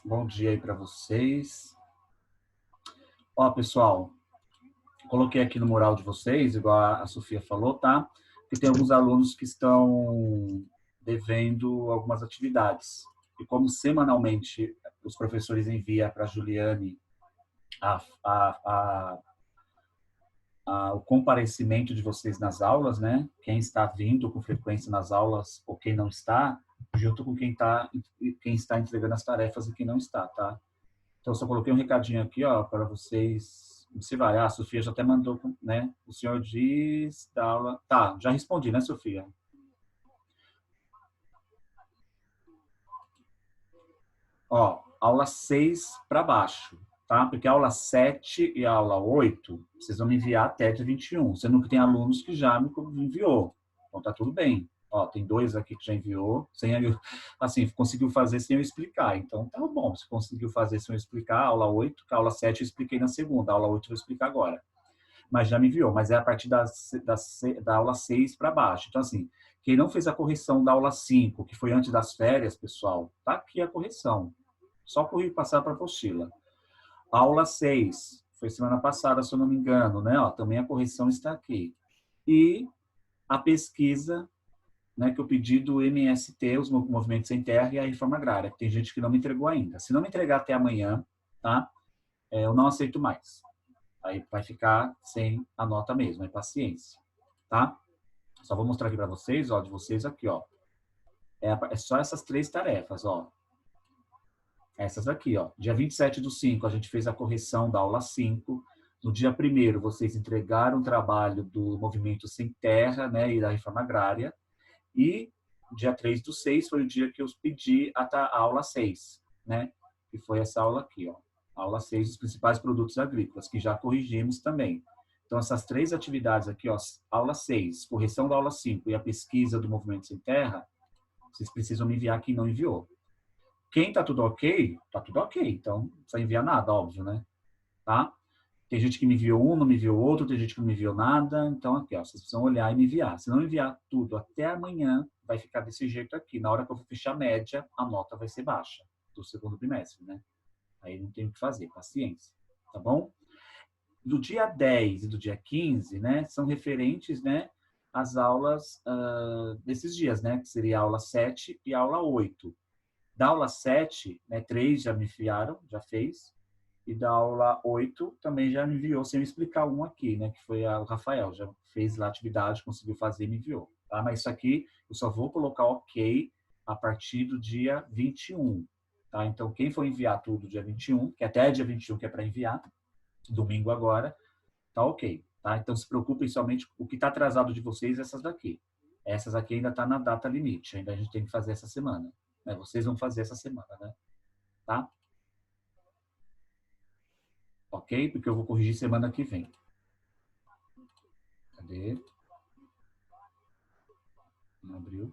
Bom dia aí para vocês. Ó, pessoal, coloquei aqui no mural de vocês, igual a Sofia falou, tá? Que tem alguns alunos que estão devendo algumas atividades. E como semanalmente os professores enviam para a Juliane a, a, o comparecimento de vocês nas aulas, né? Quem está vindo com frequência nas aulas ou quem não está, junto com quem está entregando as tarefas e quem não está, tá? Então, só coloquei um recadinho aqui, ó, para vocês observarem. Ah, a Sofia já até mandou, né? O senhor diz da aula... Tá, já respondi, né, Sofia? Ó, aula 6 para baixo, tá? Porque a aula 7 e a aula 8, vocês vão me enviar até dia 21. Sendo que tem alunos que já me enviou. Então, tá tudo bem. Ó, tem 2 aqui que já enviou, sem assim, conseguiu fazer sem eu explicar. Então, tá bom. Se conseguiu fazer sem eu explicar, a aula 8, que a aula 7 eu expliquei na segunda, a aula 8 eu vou explicar agora. Mas já me enviou, mas é a partir da aula 6 para baixo. Então, assim, quem não fez a correção da aula 5, que foi antes das férias, pessoal, tá aqui a correção. Só por passar para a apostila. Aula 6, foi semana passada, se eu não me engano, né? Ó, também a correção está aqui. E a pesquisa, né, que eu pedi do MST, os Movimentos Sem Terra e a Reforma Agrária, que tem gente que não me entregou ainda. Se não me entregar até amanhã, tá? Eu não aceito mais. Aí vai ficar sem a nota mesmo, é paciência, tá? Só vou mostrar aqui para vocês, ó, de vocês aqui, ó. É só essas 3 tarefas, ó. Essas aqui, ó. Dia 27/5, a gente fez a correção da aula 5. No dia 1º, vocês entregaram o trabalho do Movimento Sem Terra, né, e da Reforma Agrária. E dia 3/6 foi o dia que eu pedi a aula 6, né? Que foi essa aula aqui, ó. Aula 6, os principais produtos agrícolas, que já corrigimos também. Então, essas 3 atividades aqui, ó, aula 6, correção da aula 5 e a pesquisa do Movimento Sem Terra, vocês precisam me enviar quem não enviou. Quem tá tudo ok, tá tudo ok. Então, não precisa enviar nada, óbvio, né? Tá? Tem gente que me enviou um, não me enviou outro, tem gente que não me enviou nada. Então, aqui, ó, vocês precisam olhar e me enviar. Se não enviar tudo até amanhã, vai ficar desse jeito aqui. Na hora que eu for fechar a média, a nota vai ser baixa do segundo trimestre, né? Aí não tem o que fazer, paciência. Tá bom? Do dia 10 e do dia 15, né, são referentes, né, às aulas desses dias, né? Que seria a aula 7 e a aula 8. Da aula 7, né, 3 já me enviaram, já fez. E da aula 8 também já me enviou, sem eu explicar um aqui, né? Que foi o Rafael, já fez lá a atividade, conseguiu fazer e me enviou. Tá? Mas isso aqui eu só vou colocar ok a partir do dia 21. Tá? Então, quem for enviar tudo dia 21, que até dia 21 que é para enviar, domingo agora, tá ok. Tá? Então, se preocupem somente o que está atrasado de vocês, essas daqui. Essas aqui ainda tá na data limite, ainda a gente tem que fazer essa semana. Né? Vocês vão fazer essa semana, né? Tá? Ok? Porque eu vou corrigir semana que vem. Cadê? Não abriu.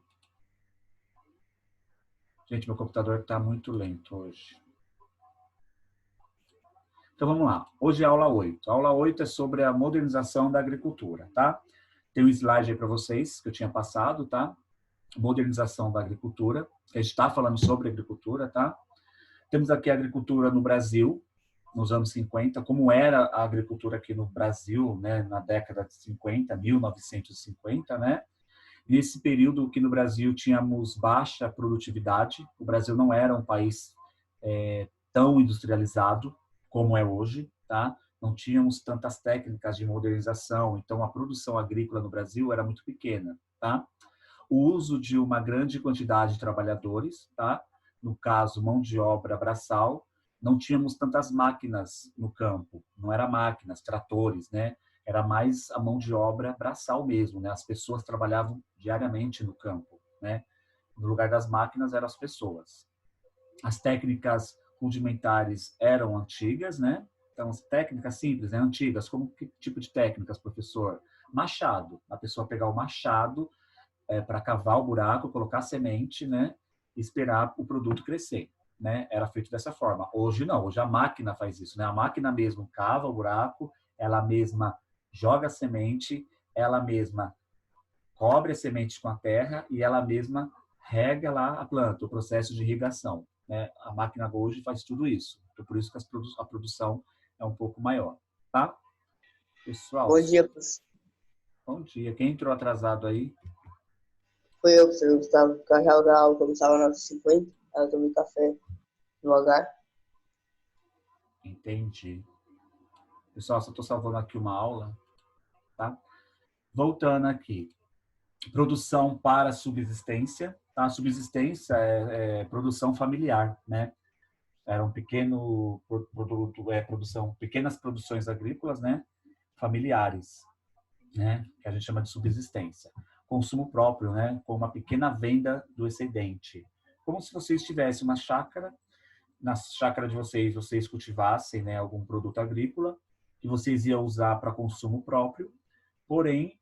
Gente, meu computador está muito lento hoje. Então, vamos lá. Hoje é a aula 8. A aula 8 é sobre a modernização da agricultura, tá? Tem um slide aí para vocês, que eu tinha passado, tá? Modernização da agricultura. A gente está falando sobre agricultura, tá? Temos aqui a agricultura no Brasil, nos anos 50, como era a agricultura aqui no Brasil, né, na década de 50, 1950, né? Nesse período que no Brasil tínhamos baixa produtividade, o Brasil não era um país tão industrializado como é hoje, tá? Não tínhamos tantas técnicas de modernização, então a produção agrícola no Brasil era muito pequena, tá? O uso de uma grande quantidade de trabalhadores, tá? No caso, mão de obra braçal, não tínhamos tantas máquinas no campo, não eram máquinas, tratores, né? Era mais a mão de obra braçal mesmo, né? As pessoas trabalhavam diariamente no campo, né? No lugar das máquinas eram as pessoas. As técnicas rudimentares eram antigas, né? Então, as técnicas simples, né? Antigas. Como que tipo de técnicas, professor? Machado. A pessoa pegar o machado para cavar o buraco, colocar a semente, né? E esperar o produto crescer, né? Era feito dessa forma. Hoje não. Hoje a máquina faz isso, né? A máquina mesmo cava o buraco, ela mesma joga a semente, ela mesma cobre a semente com a terra e ela mesma rega lá a planta, o processo de irrigação, né? A máquina hoje faz tudo isso. Então, por isso que a produção é um pouco maior, tá? Pessoal, Bom dia, professor. bom dia. Quem entrou atrasado aí? Foi eu, professor Gustavo. O carro da aula começava às 9h50. Aí eu tomei café no lugar. Entendi. Pessoal, só estou salvando aqui uma aula, tá? Voltando aqui. Produção para subsistência. Tá? Subsistência é produção familiar, né? Era um pequeno produto, pequenas produções agrícolas, né? Familiares, né? Que a gente chama de subsistência. Consumo próprio, né? Com uma pequena venda do excedente. Como se vocês tivessem uma chácara, na chácara de vocês cultivassem, né, algum produto agrícola que vocês iam usar para consumo próprio, porém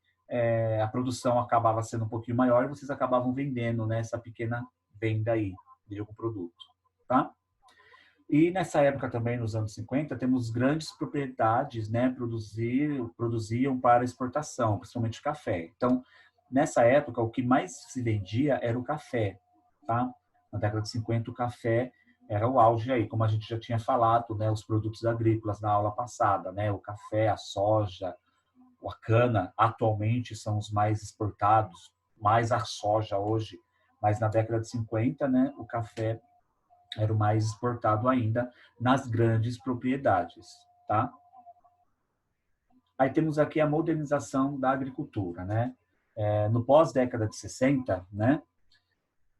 a produção acabava sendo um pouquinho maior e vocês acabavam vendendo, né, essa pequena venda aí de algum produto, tá? E nessa época também, nos anos 50, temos grandes propriedades, né, produziam para exportação, principalmente café. Então, nessa época, o que mais se vendia era o café, tá? Na década de 50, o café era o auge aí, como a gente já tinha falado, né, os produtos agrícolas na aula passada, né, o café, a soja, a cana, atualmente são os mais exportados, mais a soja hoje, mas na década de 50, né, o café era o mais exportado ainda nas grandes propriedades, tá? Aí temos aqui a modernização da agricultura, né? No pós-década de 60, né?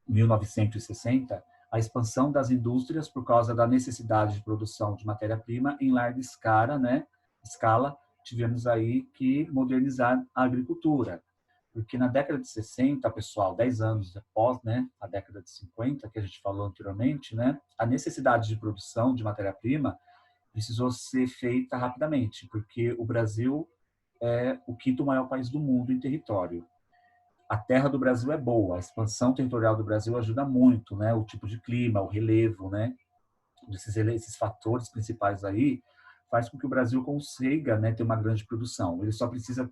1960, a expansão das indústrias por causa da necessidade de produção de matéria-prima em larga escala, né? Tivemos aí que modernizar a agricultura. Porque na década de 60, pessoal, 10 anos após, né, a década de 50, que a gente falou anteriormente, né, a necessidade de produção de matéria-prima precisou ser feita rapidamente, porque o Brasil é o quinto maior país do mundo em território. A terra do Brasil é boa, a expansão territorial do Brasil ajuda muito, né, o tipo de clima, o relevo, né, esses fatores principais aí faz com que o Brasil consiga, né, ter uma grande produção. Ele só precisava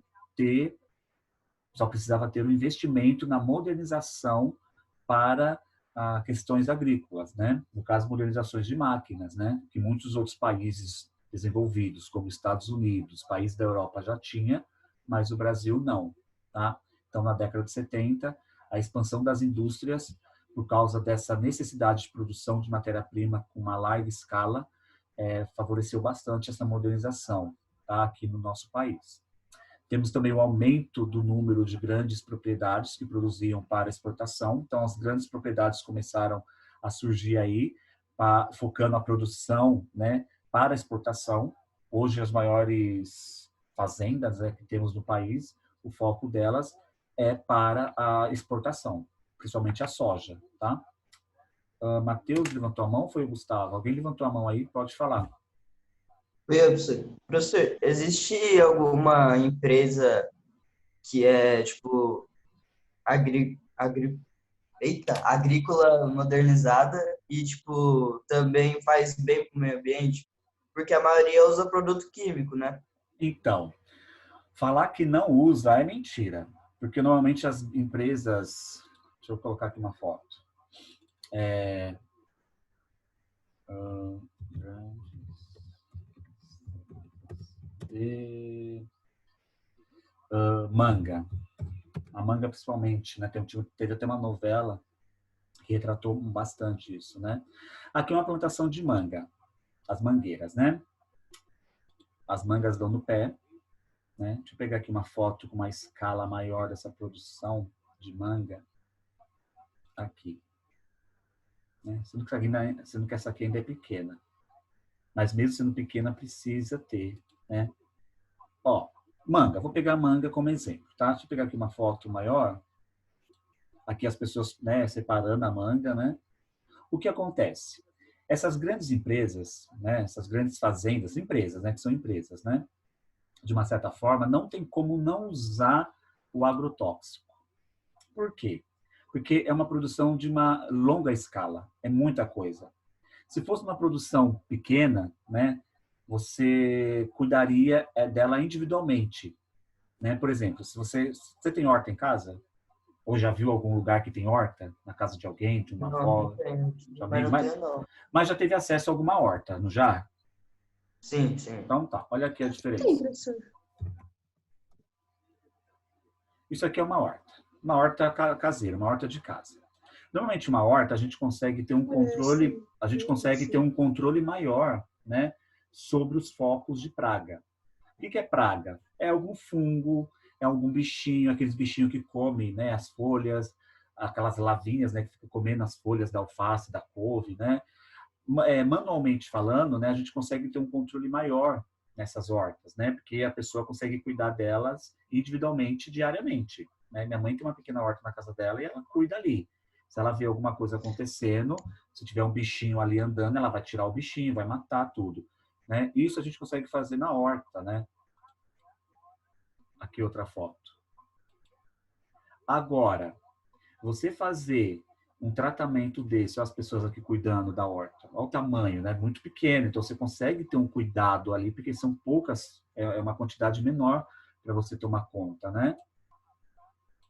ter um investimento na modernização para questões agrícolas, né? No caso, modernizações de máquinas, né? Que muitos outros países desenvolvidos, como Estados Unidos, países da Europa já tinha, mas o Brasil não, tá? Então, na década de 70, a expansão das indústrias, por causa dessa necessidade de produção de matéria-prima com uma larga escala, favoreceu bastante essa modernização, tá? Aqui no nosso país. Temos também o aumento do número de grandes propriedades que produziam para exportação. Então, as grandes propriedades começaram a surgir aí, focando a produção, né, para exportação. Hoje, as maiores fazendas, né, que temos no país, o foco delas é para a exportação, principalmente a soja, tá? Matheus levantou a mão, foi o Gustavo? Alguém levantou a mão aí? Pode falar. Oi, professor. Professor, existe alguma empresa que é, tipo, agrícola modernizada e, tipo, também faz bem para o meio ambiente? Porque a maioria usa produto químico, né? Então, falar que não usa é mentira, porque normalmente as empresas, deixa eu colocar aqui uma foto, manga, a manga principalmente, né? Teve até uma novela que retratou bastante isso, né? Aqui é uma plantação de manga, as mangueiras, né? As mangas dão no pé, né? Deixa eu pegar aqui uma foto com uma escala maior dessa produção de manga aqui. Né? Sendo que essa aqui ainda é pequena. Mas mesmo sendo pequena, precisa ter, né? Ó, manga. Vou pegar manga como exemplo, tá? Deixa eu pegar aqui uma foto maior. Aqui as pessoas, né, separando a manga, né? O que acontece? Essas grandes empresas, né, essas grandes fazendas, empresas, né, que são empresas, né, de uma certa forma, não tem como não usar o agrotóxico. Por quê? Porque é uma produção de uma longa escala, é muita coisa. Se fosse uma produção pequena, né, você cuidaria dela individualmente, né? Por exemplo, se você tem horta em casa, Ou já viu algum lugar que tem horta? Na casa de alguém, de uma Não, não avó, tenho. de Mas amigo? não tenho, não. Mas já teve acesso a alguma horta, não já? Sim, sim. Então tá, olha aqui a Tem, diferença. professor. Isso aqui é uma horta caseira, uma horta de casa. Normalmente uma horta a gente consegue ter um controle, a gente consegue ter um controle maior, né, sobre os focos de praga. O que é praga? É algum fungo, é algum bichinho, aqueles bichinhos que comem, né, as folhas, aquelas lavinhas, né, que ficam comendo as folhas da alface, da couve, né? Manualmente falando, né, a gente consegue ter um controle maior nessas hortas, né? Porque a pessoa consegue cuidar delas individualmente, diariamente. Né? Minha mãe tem uma pequena horta na casa dela e ela cuida ali. Se ela vê alguma coisa acontecendo, se tiver um bichinho ali andando, ela vai tirar o bichinho, vai matar tudo. Né? Isso a gente consegue fazer na horta, né? Aqui outra foto. Agora, você fazer um tratamento desse, olha as pessoas aqui cuidando da horta, olha o tamanho, né? Muito pequeno, então você consegue ter um cuidado ali, porque são poucas, é uma quantidade menor para você tomar conta, né?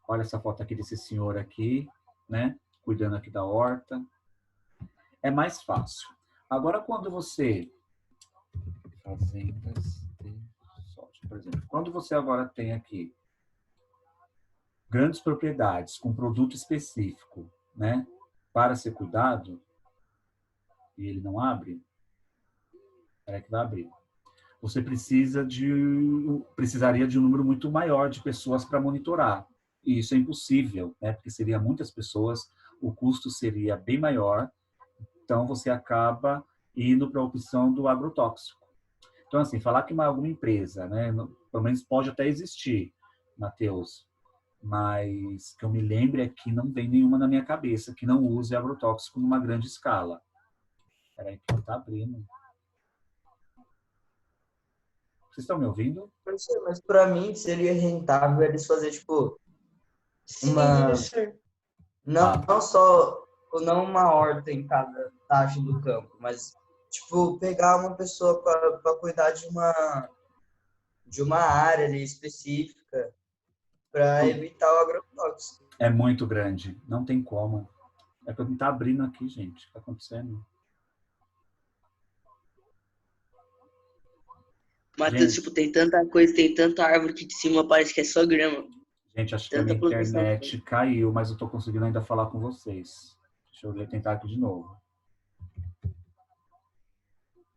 Olha essa foto aqui desse senhor aqui, né? Cuidando aqui da horta. É mais fácil. Agora, quando você... Fazendas de soja, por exemplo. Quando você agora tem aqui grandes propriedades com produto específico, né? Para ser cuidado, e ele não abre, que vai abrir. Você precisaria de um número muito maior de pessoas para monitorar. E isso é impossível, né? Porque seria muitas pessoas, o custo seria bem maior, então você acaba indo para a opção do agrotóxico. Então, assim, falar que alguma empresa, né, pelo menos pode até existir, Matheus, mas que eu me lembre aqui, não vem nenhuma na minha cabeça que não use agrotóxico numa grande escala. Espera aí que está abrindo. Vocês estão me ouvindo? Professor, mas para mim seria rentável eles fazerem, tipo, Sim, uma... professor. Não só, não uma horta em cada taxa do campo, mas, tipo, pegar uma pessoa para cuidar de uma área ali específica para evitar o agrotóxico. É muito grande, não tem como. É que eu não tá abrindo aqui, gente. O que está acontecendo? Matheus, Gente, tipo, tem tanta coisa, tem tanta árvore que de cima parece que é só grama. gente, acho que a Tanta minha plantação. internet caiu, mas eu estou conseguindo ainda falar com vocês. Deixa eu tentar aqui de novo.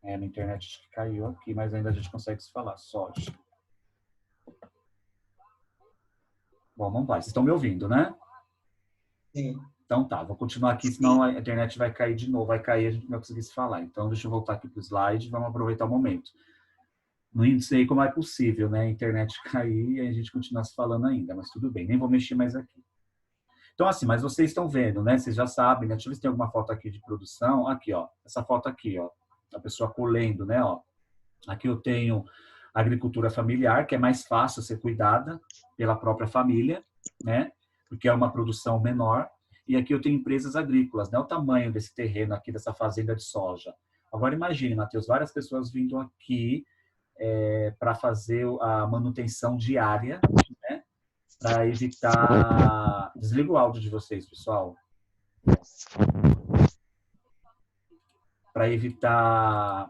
Minha internet acho que caiu aqui, mas ainda a gente consegue se falar. Soja. Bom, vamos lá. Vocês estão me ouvindo, né? Sim. Então tá, vou continuar aqui, senão a internet vai cair de novo. Vai cair, a gente não vai conseguir se falar. Então, deixa eu voltar aqui para o slide e vamos aproveitar o momento. Não sei como é possível, né? A internet cair e a gente continuar se falando ainda, mas tudo bem, nem vou mexer mais aqui. Então, assim, mas vocês estão vendo, né? Vocês já sabem, né? Deixa eu ver se tem alguma foto aqui de produção. Aqui, ó. Essa foto aqui, ó. A pessoa colhendo, né? Ó. Aqui eu tenho agricultura familiar, que é mais fácil ser cuidada pela própria família, né? Porque é uma produção menor. E aqui eu tenho empresas agrícolas, né? O tamanho desse terreno aqui, dessa fazenda de soja. Agora imagine, Matheus, várias pessoas vindo aqui para fazer a manutenção diária, né? Para evitar... Desliga o áudio de vocês, pessoal. Para evitar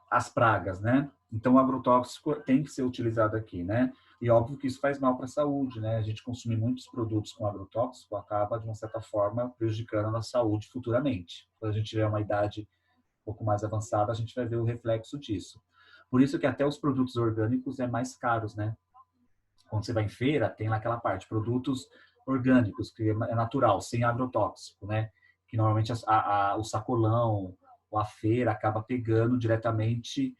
as pragas, né? Então, o agrotóxico tem que ser utilizado aqui, né? E óbvio que isso faz mal para a saúde, né? A gente consumir muitos produtos com agrotóxico acaba, de uma certa forma, prejudicando a nossa saúde futuramente. Quando a gente tiver uma idade um pouco mais avançada, a gente vai ver o reflexo disso. Por isso que até os produtos orgânicos é mais caros, né? Quando você vai em feira, tem lá aquela parte, produtos orgânicos, que é natural, sem agrotóxico, né? Que normalmente o sacolão ou a feira acaba pegando diretamente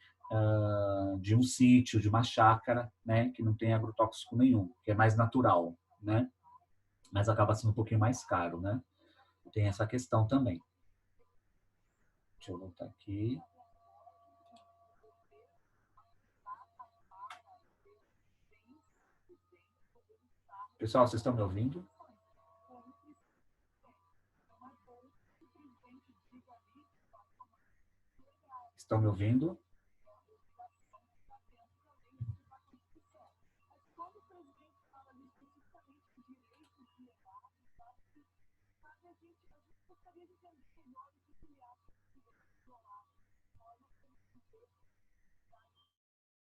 de um sítio, de uma chácara, né? Que não tem agrotóxico nenhum, que é mais natural, né? Mas acaba sendo um pouquinho mais caro, né? Tem essa questão também. Deixa eu voltar aqui. Pessoal, vocês estão me ouvindo? Estão me ouvindo?